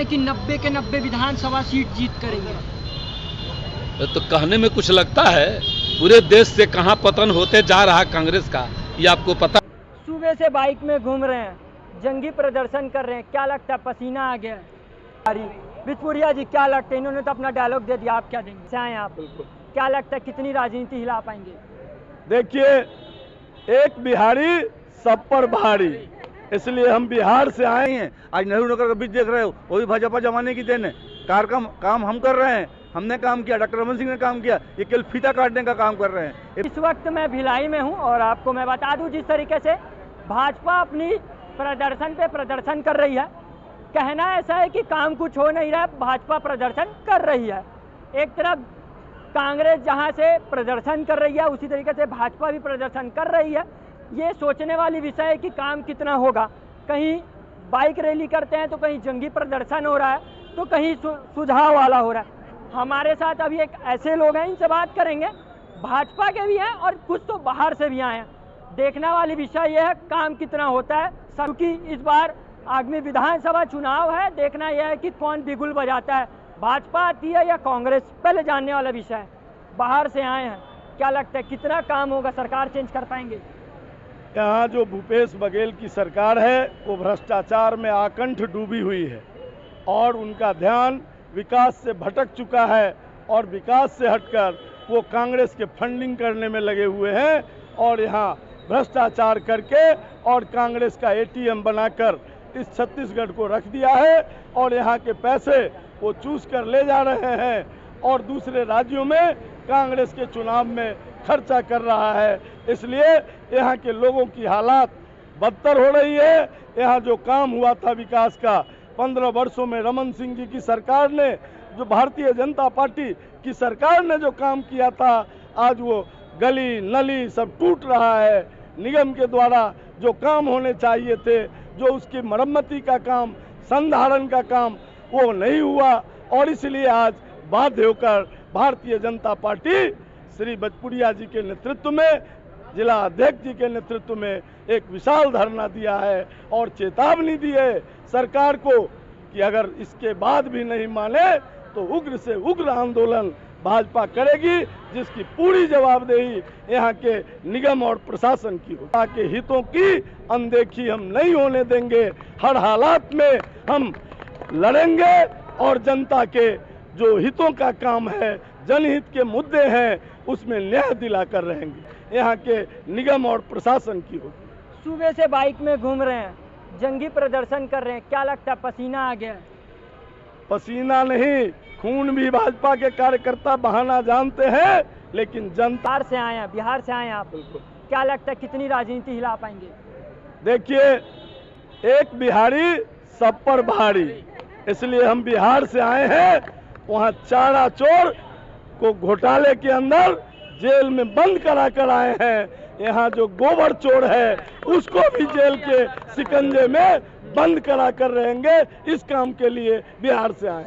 कि 90 के 90 विधानसभा सीट जीत करेंगे। तो कहने में कुछ लगता है, पूरे देश से कहां पतन होते जा रहा कांग्रेस का, ये आपको पता। सुबह से बाइक में घूम रहे हैं, जंगी प्रदर्शन कर रहे हैं, क्या लगता है पसीना आ गया है? बिचपुरिया जी क्या लगता है, इन्होंने तो अपना डायलॉग दे दिया, आप क्या देंगे? चाहे आप क्या लगता है कितनी राजनीति हिला पाएंगे? देखिए, एक बिहारी सब पर भारी, इसलिए हम बिहार से आए हैं। आज नेहरू नगर का बीच देख रहे हो, वो भी भाजपा जमाने की देन है। काम हम कर रहे हैं, हमने काम किया, डॉक्टर रमन सिंह ने काम किया, ये केवल फीता काटने का काम कर रहे हैं। इस वक्त मैं भिलाई में हूं और आपको मैं बता दूं, जिस तरीके से भाजपा अपनी प्रदर्शन पे प्रदर्शन कर रही है, कहना ऐसा है कि काम कुछ हो नहीं रहा है, भाजपा प्रदर्शन कर रही है। एक तरफ कांग्रेस जहां से प्रदर्शन कर रही है, उसी तरीके से भाजपा भी प्रदर्शन कर रही है। ये सोचने वाली विषय है कि काम कितना होगा। कहीं बाइक रैली करते हैं तो कहीं जंगी प्रदर्शन हो रहा है, तो कहीं सुझाव वाला हो रहा है। हमारे साथ अभी एक ऐसे लोग हैं, इनसे बात करेंगे, भाजपा के भी हैं और कुछ तो बाहर से भी आए हैं। देखने वाली विषय यह है काम कितना होता है, क्योंकि इस बार आगामी विधानसभा चुनाव है। देखना यह है कि कौन बिगुल बजाता है, भाजपा आती है या कांग्रेस, पहले जानने वाला विषय है। बाहर से आए हैं, क्या लगता है कितना काम होगा, सरकार चेंज कर पाएंगे? यहाँ जो भूपेश बघेल की सरकार है वो भ्रष्टाचार में आकंठ डूबी हुई है और उनका ध्यान विकास से भटक चुका है और विकास से हटकर वो कांग्रेस के फंडिंग करने में लगे हुए हैं और यहाँ भ्रष्टाचार करके और कांग्रेस का एटीएम बनाकर इस छत्तीसगढ़ को रख दिया है और यहाँ के पैसे वो चूस कर ले जा रहे हैं और दूसरे राज्यों में कांग्रेस के चुनाव में खर्चा कर रहा है। इसलिए यहाँ के लोगों की हालात बदतर हो रही है। यहाँ जो काम हुआ था विकास का 15 वर्षों में रमन सिंह जी की सरकार ने, जो भारतीय जनता पार्टी की सरकार ने जो काम किया था, आज वो गली नली सब टूट रहा है। निगम के द्वारा जो काम होने चाहिए थे, जो उसकी मरम्मती का काम, संधारण का काम, वो नहीं हुआ और इसलिए आज बाध्य होकर भारतीय जनता पार्टी श्री बिचपुरिया जी के नेतृत्व में, जिला अध्यक्ष जी के नेतृत्व में एक विशाल धरना दिया है और चेतावनी दी है सरकार को कि अगर इसके बाद भी नहीं माने तो उग्र से उग्र आंदोलन भाजपा करेगी, जिसकी पूरी जवाबदेही यहाँ के निगम और प्रशासन की होगी। के हितों की अनदेखी हम नहीं होने देंगे, हर हालात में हम लड़ेंगे और जनता के जो हितों का काम है, जनहित के मुद्दे हैं, उसमें न्याय दिलाकर रहेंगे। यहाँ के निगम और प्रशासन की होगी। सुबह से बाइक में घूम रहे हैं, जंगी प्रदर्शन कर रहे हैं, क्या लगता है पसीना आ गया? पसीना नहीं, खून भी भाजपा के कार्यकर्ता बहाना जानते हैं, लेकिन जनता से आए हैं, बिहार से आए हैं आप, क्या लगता है कितनी राजनीति हिला पाएंगे? देखिए, एक बिहारी सब पर भारी, इसलिए हम बिहार से आए हैं। वहाँ चारा चोर को घोटाले के अंदर जेल में बंद करा कर आए हैं। यहाँ जो गोबर चोर है उसको भी जेल के शिकंजे में बंद करा कर रहेंगे। इस काम के लिए बिहार से आए।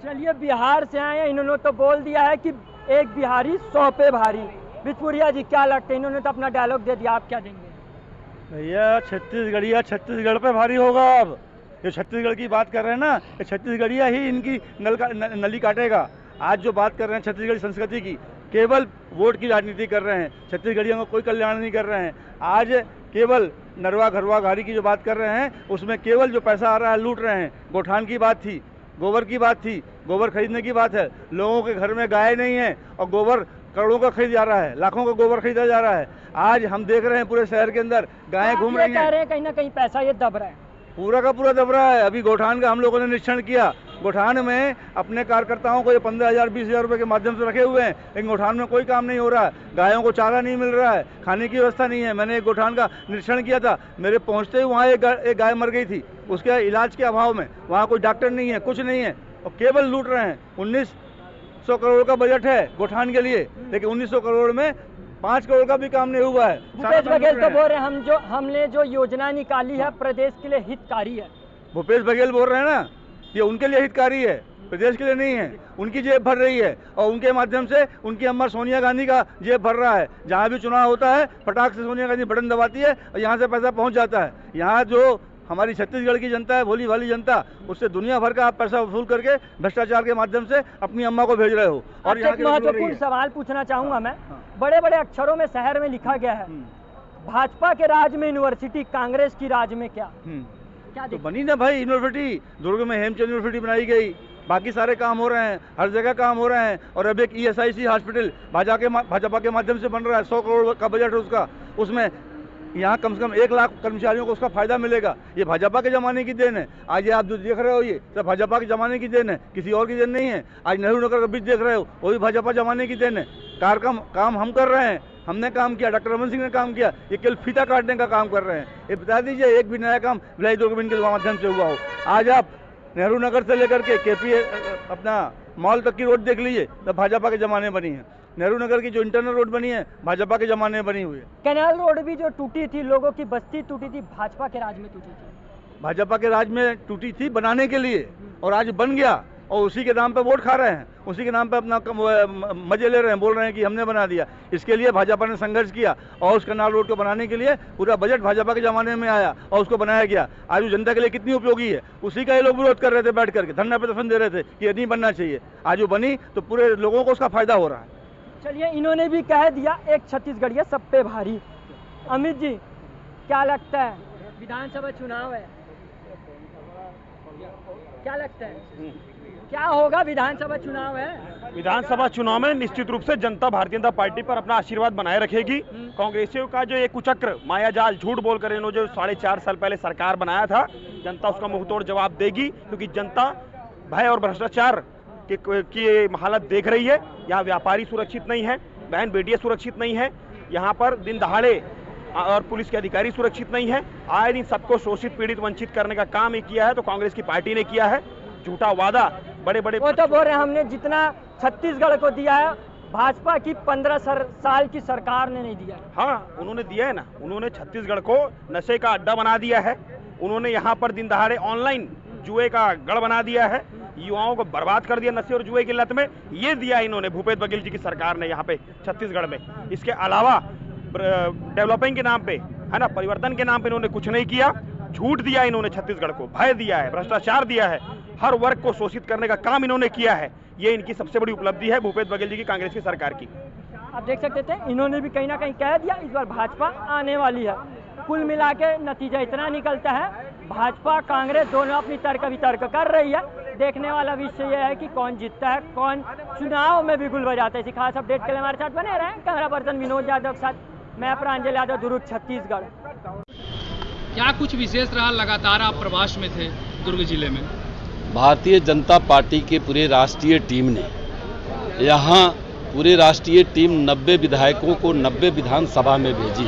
चलिए, बिहार से आए हैं, इन्होंने तो बोल दिया है कि एक बिहारी 100 पे भारी। बिचपुरिया जी क्या लगता है, इन्होंने तो अपना डायलॉग दे दिया, आप क्या देंगे? भैया छत्तीसगढ़िया छत्तीसगढ़ पे भारी होगा। अब ये छत्तीसगढ़ की बात कर रहे हैं ना, ये छत्तीसगढ़िया ही इनकी नली काटेगा। आज जो बात कर रहे हैं छत्तीसगढ़ी संस्कृति की, केवल वोट की राजनीति कर रहे हैं, छत्तीसगढ़ियों का कोई कल्याण नहीं कर रहे हैं। आज केवल नरवा घरवा घारी की जो बात कर रहे हैं, उसमें केवल जो पैसा आ रहा है लूट रहे हैं। गोठान की बात थी, गोबर की बात थी, गोबर खरीदने की बात है। लोगों के घर में गाय नहीं है और गोबर करोड़ों का खरीद जा रहा है, लाखों का गोबर खरीदा जा रहा है। आज हम देख रहे हैं पूरे शहर के अंदर गायें घूम रही हैं। कहीं ना कहीं पैसा ये दब रहा है, पूरा का पूरा दब रहा है। अभी गोठान का हम लोगों ने निरीक्षण किया, गोठान में अपने कार्यकर्ताओं को ये 15,000 20,000 रुपए के माध्यम से रखे हुए हैं, लेकिन गोठान में कोई काम नहीं हो रहा है। गायों को चारा नहीं मिल रहा है, खाने की व्यवस्था नहीं है। मैंने एक गोठान का निरीक्षण किया था, मेरे पहुंचते ही वहाँ एक गाय मर गई थी, उसके इलाज के अभाव में। वहाँ कोई डॉक्टर नहीं है, कुछ नहीं है और केवल लूट रहे हैं। 1900 करोड़ का बजट है गोठान के लिए, लेकिन 1900 करोड़ में 5 करोड़ का भी काम नहीं हुआ है। भूपेश बघेल तो बोल रहे हैं हमने जो योजना निकाली है प्रदेश के लिए हितकारी है। भूपेश बघेल बोल रहे हैं ना, ये उनके लिए हितकारी है, प्रदेश के लिए नहीं है। उनकी जेब भर रही है और उनके माध्यम से उनकी अम्मा सोनिया गांधी का जेब भर रहा है। जहाँ भी चुनाव होता है फटाक से सोनिया गांधी बटन दबाती है और यहाँ से पैसा पहुँच जाता है। यहाँ जो हमारी छत्तीसगढ़ की जनता है, भोली भाली जनता, उससे दुनिया भर का आप पैसा वसूल करके भ्रष्टाचार के माध्यम से अपनी अम्मा को भेज रहे हो। और एक महत्वपूर्ण सवाल पूछना चाहूंगा मैं, बड़े बड़े अक्षरों में शहर में लिखा गया है भाजपा के राज में यूनिवर्सिटी, कांग्रेस की राज में क्या तो बनी ना भाई यूनिवर्सिटी। दुर्ग में हेमचंद यूनिवर्सिटी बनाई गई, बाकी सारे काम हो रहे हैं, हर जगह काम हो रहे हैं। और अब एक ESIC हॉस्पिटल भाजपा के माध्यम से बन रहा है, 100 करोड़ का बजट है उसका। उसमें यहाँ कम से कम 1 लाख कर्मचारियों को उसका फायदा मिलेगा। ये भाजपा के जमाने की देन है। आज ये आप जो देख रहे हो ये सब भाजपा के जमाने की देन है, किसी और की देन नहीं है। आज नेहरू नगर का ब्रिज देख रहे हो, वो भी भाजपा जमाने की देन है। काम हम कर रहे हैं, हमने काम किया, डॉक्टर रमन सिंह ने काम किया। ये केवल फीता काटने का काम कर रहे हैं। ये बता दीजिए एक भी नया काम भिलाई दुर्गबिन के माध्यम से हुआ हो। आज आप नेहरू नगर से लेकर के KP अपना मॉल तक की रोड देख लीजिए, तब भाजपा के जमाने बनी है। नेहरू नगर की जो इंटरनल रोड बनी है भाजपा के जमाने में बनी हुई है। कैनाल रोड भी जो टूटी थी, लोगों की बस्ती टूटी थी, भाजपा के राज में टूटी थी। भाजपा के राज में टूटी थी बनाने के लिए, और आज बन गया और उसी के नाम पे वोट खा रहे हैं, उसी के नाम पे अपना मजे ले रहे हैं, बोल रहे हैं कि हमने बना दिया। इसके लिए भाजपा ने संघर्ष किया और उस कैनाल रोड को बनाने के लिए पूरा बजट भाजपा के जमाने में आया और उसको बनाया गया। आज वो जनता के लिए कितनी उपयोगी है, उसी का ये लोग विरोध कर रहे थे, बैठ करके धरना प्रदर्शन दे रहे थे कि ये नहीं बनना चाहिए। आज वो बनी तो पूरे लोगों को उसका फायदा हो रहा है। चलिए, इन्होंने भी कह दिया एक छत्तीसगढ़िया सब पे भारी। अमित जी, क्या लगता है, विधानसभा चुनाव है, क्या लगता है क्या होगा? विधानसभा चुनाव है, विधानसभा चुनाव में निश्चित रूप से जनता भारतीय जनता पार्टी पर अपना आशीर्वाद बनाए रखेगी। कांग्रेसियों का जो एक कुचक्र, मायाजाल, झूठ बोलकर इन्होंने जो 4.5 साल पहले सरकार बनाया था, जनता उसका मुंहतोड़ जवाब देगी। क्योंकि जनता भय और भ्रष्टाचार की हालत देख रही है। यहाँ व्यापारी सुरक्षित नहीं है, बहन बेटियां सुरक्षित नहीं है, यहाँ पर दिन दहाड़े और पुलिस के अधिकारी सुरक्षित नहीं है। आए दिन सबको शोषित, पीड़ित, वंचित करने का काम ही किया है तो कांग्रेस की पार्टी ने किया है। झूठा वादा, बड़े बड़े वो तो बोल रहे हैं हमने जितना छत्तीसगढ़ को दिया है भाजपा की 15 साल की सरकार ने नहीं दिया। हाँ, उन्होंने दिया है ना। उन्होंने छत्तीसगढ़ को नशे का अड्डा बना दिया है। उन्होंने यहाँ पर दिन दहाड़े ऑनलाइन जुए का गढ़ बना दिया है, युवाओं को बर्बाद कर दिया नशे और जुए की लत में। ये दिया इन्होंने भूपेश बघेल जी की सरकार ने यहाँ पे छत्तीसगढ़ में। इसके अलावा डेवलपिंग के नाम पे, है ना, परिवर्तन के नाम पे इन्होंने कुछ नहीं किया। झूठ दिया इन्होंने छत्तीसगढ़ को, भय दिया है, भ्रष्टाचार दिया है, हर वर्ग को शोषित करने का काम इन्होंने किया है। ये इनकी सबसे बड़ी उपलब्धि है भूपेश बघेल जी की कांग्रेस की सरकार की। आप देख सकते थे, इन्होंने भी कहीं ना कहीं कह दिया इस बार भाजपा आने वाली है। कुल मिला के नतीजा इतना निकलता है, भाजपा कांग्रेस दोनों अपनी तर्क वितर्क कर रही है। देखने वाला विषय यह है कि कौन जीतता है, कौन चुनाव में भी गुल बजाता है। इसी खास अपडेट के लिए हमारे साथ बने रहें। कैमरा पर्सन विनोद यादव के साथ मैं प्रांजल यादव, दुर्ग, छत्तीसगढ़। क्या कुछ विशेष रहा? लगातार आप प्रवास में थे दुर्ग जिले में। भारतीय जनता पार्टी के पूरे राष्ट्रीय टीम ने यहाँ पूरे राष्ट्रीय टीम 90 विधायकों को 90 विधानसभा में भेजी,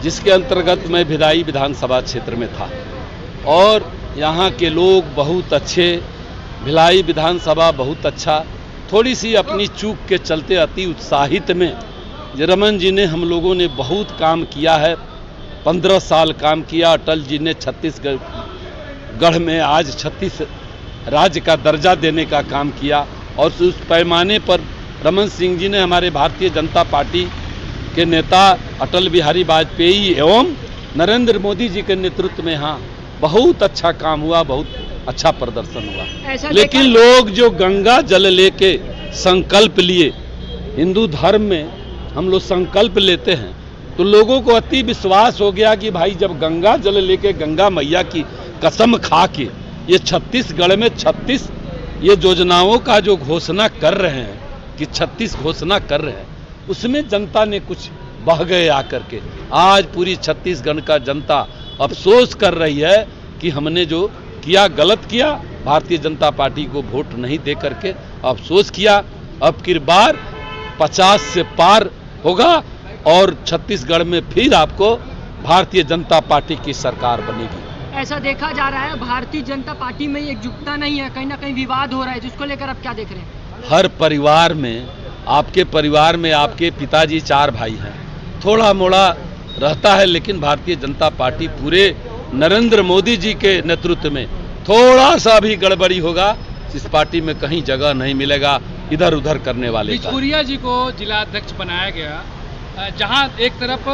जिसके अंतर्गत मैं भिलाई विधानसभा क्षेत्र में था। और यहाँ के लोग बहुत अच्छे, भिलाई विधानसभा बहुत अच्छा। थोड़ी सी अपनी चूक के चलते अति उत्साहित में रमन जी ने, हम लोगों ने बहुत काम किया है, 15 साल काम किया। अटल जी ने छत्तीसगढ़ में आज 36 राज्य का दर्जा देने का काम किया। और उस पैमाने पर रमन सिंह जी ने, हमारे भारतीय जनता पार्टी के नेता अटल बिहारी वाजपेयी एवं नरेंद्र मोदी जी के नेतृत्व में यहाँ बहुत अच्छा काम हुआ, बहुत अच्छा प्रदर्शन हुआ। लेकिन लोग जो गंगा जल लेके संकल्प लिए, हिंदू धर्म में हम लोग संकल्प लेते हैं, तो लोगों को अति विश्वास हो गया कि भाई जब गंगा जल लेके गंगा मैया की कसम खा के ये छत्तीसगढ़ में 36 ये योजनाओं का जो घोषणा कर रहे हैं कि 36 घोषणा कर रहे हैं, उसमें जनता ने कुछ बह गए आकर के। आज पूरी छत्तीसगढ़ का जनता अफसोस कर रही है कि हमने जो किया गलत किया, भारतीय जनता पार्टी को वोट नहीं दे करके अफसोस किया। अब की बार 50 से पार होगा और छत्तीसगढ़ में फिर आपको भारतीय जनता पार्टी की सरकार बनेगी। ऐसा देखा जा रहा है भारतीय जनता पार्टी में एकजुटता नहीं है, कहीं ना कहीं विवाद हो रहा है, जिसको लेकर आप क्या देख रहे हैं? हर परिवार में, आपके परिवार में आपके पिताजी 4 भाई हैं, थोड़ा मोड़ा रहता है, लेकिन भारतीय जनता पार्टी पूरे नरेंद्र मोदी जी के नेतृत्व में थोड़ा सा भी गड़बड़ी होगा, इस पार्टी में कहीं जगह नहीं मिलेगा इधर उधर करने वाले का। बिचपुरिया जी को जिलाध्यक्ष बनाया गया, जहां एक तरफ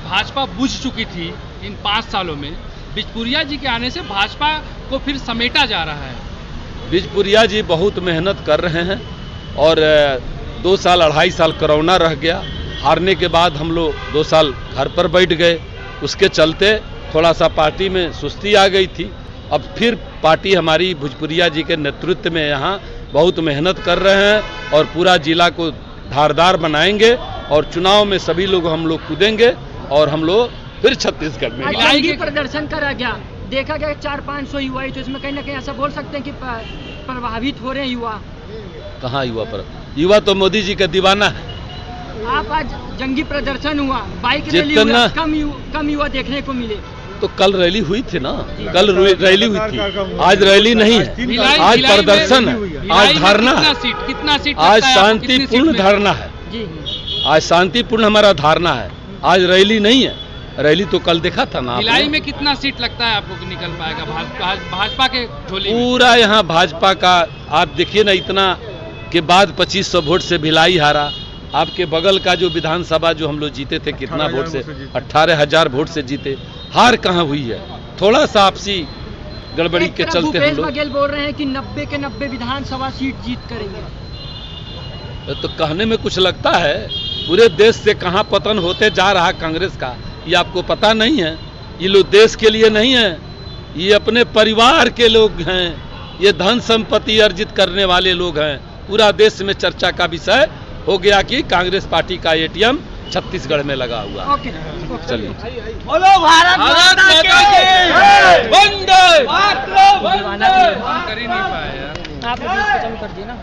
भाजपा बुझ चुकी थी इन 5 सालों में, बिजपुरिया जी के आने से भाजपा को फिर समेटा जा रहा है। बिजपुरिया जी बहुत मेहनत कर रहे हैं और 2 साल 2.5 साल कोरोना रह गया, हारने के बाद हम लोग 2 साल घर पर बैठ गए, उसके चलते थोड़ा सा पार्टी में सुस्ती आ गई थी। अब फिर पार्टी हमारी भोजपुरिया जी के नेतृत्व में यहाँ बहुत मेहनत कर रहे हैं और पूरा जिला को धारदार बनाएंगे और चुनाव में सभी लोग हम लोग कूदेंगे और हम लोग फिर छत्तीसगढ़ में जंगी प्रदर्शन करा गया, देखा गया 400-500 युवा, तो इसमें कहीं ना कहीं ऐसा बोल सकते हैं कि प्रभावित हो रहे हैं युवा। कहाँ युवा पर? युवा तो मोदी जी का दीवाना है। आप आज जंगी प्रदर्शन हुआ, बाइक रैली हुआ, कम युवा देखने को मिले। तो कल रैली हुई थी ना, कल रैली हुई थी, आज रैली नहीं है, आज प्रदर्शन है, आज धरना है, कितना सीट आज शांतिपूर्ण धरना है, आज शांतिपूर्ण हमारा धरना है, आज रैली नहीं है। रैली तो कल देखा था ना। भिलाई में कितना सीट लगता है आपको कि निकल पाएगा भाजपा के झोली में? पूरा यहाँ भाजपा का आप देखिए ना, इतना के बाद 2500 वोट से भिलाई हारा। आपके बगल का जो विधानसभा जो हम लोग जीते थे, कितना वोट से? 18,000 वोट से जीते। हार कहाँ हुई है? थोड़ा सा आपसी गड़बड़ी के चलते हम लोग। बघेल बोल रहे हैं कि 90 के 90 विधानसभा सीट जीत करेंगे। तो कहने में कुछ लगता है, पूरे देश से कहाँ पतन होते जा रहा कांग्रेस का, ये आपको पता नहीं है? ये लोग देश के लिए नहीं है, ये अपने परिवार के लोग हैं, ये धन संपत्ति अर्जित करने वाले लोग हैं। पूरा देश में चर्चा का विषय हो गया कि कांग्रेस पार्टी का एटीएम छत्तीसगढ़ में लगा हुआ। चलिए, बोलो भारत माता की वंदे मातरम। कर ही नहीं पाए यार। आप चालू कर दिए ना।